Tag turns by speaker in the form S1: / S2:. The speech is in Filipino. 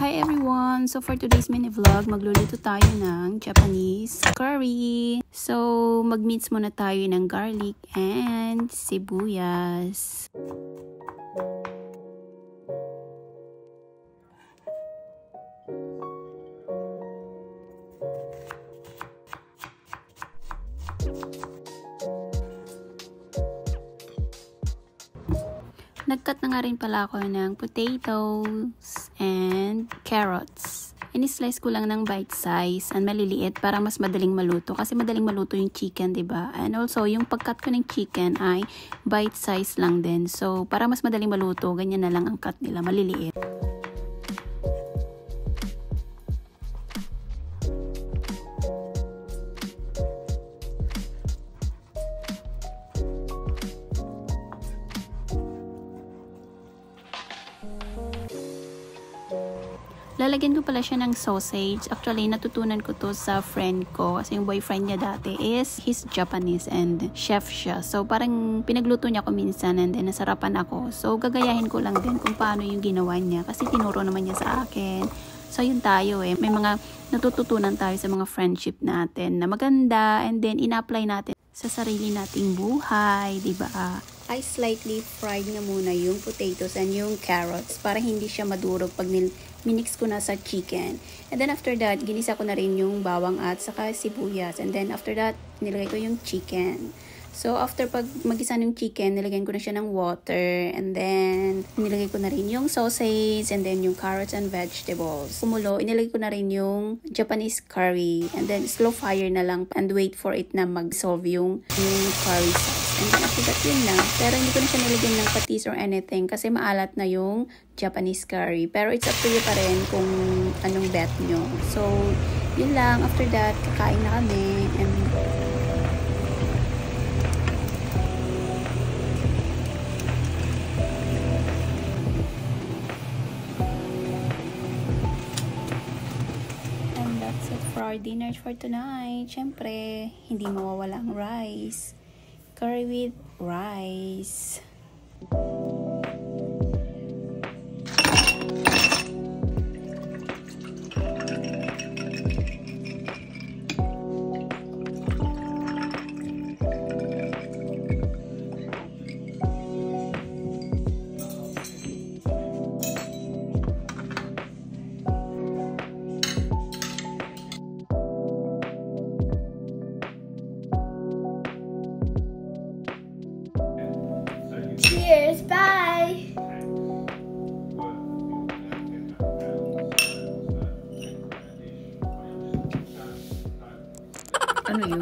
S1: Hi everyone! So for today's mini vlog, magluluto tayo ng Japanese curry. So mag-mix muna tayo ng garlic and sibuyas. Nag-cut na nga rin pala ako ng potatoes and carrots. Ini-slice ko lang ng bite size and maliliit para mas madaling maluto. Kasi madaling maluto yung chicken, 'di ba? And also, yung pag-cut ko ng chicken ay bite size lang din. So, para mas madaling maluto, ganyan na lang ang cut nila, maliliit. Lalagyan ko pala siya ng sausage. Actually, natutunan ko to sa friend ko. Kasi yung boyfriend niya dati he's Japanese and chef siya. So, parang pinagluto niya ko minsan and then nasarapan ako. So, gagayahin ko lang din kung paano yung ginawa niya. Kasi tinuro naman niya sa akin. So, yun tayo eh. May mga natututunan tayo sa mga friendship natin na maganda and then ina-apply natin sa sarili nating buhay, di ba? I slightly fried na muna yung potatoes and yung carrots para hindi siya madurog pag minix ko na sa chicken. And then after that, ginisa ko na rin yung bawang at saka sibuyas. And then after that, nilagay ko yung chicken. So, after pag magisa ng chicken, nilagyan ko na siya ng water. And then, nilagay ko na rin yung sausage and then yung carrots and vegetables. Kumulo, inilagay ko na rin yung Japanese curry. And then, slow fire na lang and wait for it na mag-solve yung curry sauce. And then, after that, yun lang. Pero hindi ko na siya nilagyan ng patis or anything kasi maalat na yung Japanese curry. Pero it's up to you pa rin kung anong bet nyo. So, yun lang. After that, kakain na kami. And that's it for our dinner for tonight. Syempre, hindi mawawala ang rice. Curry with rice.
S2: Cheers, bye!
S1: Ano yun?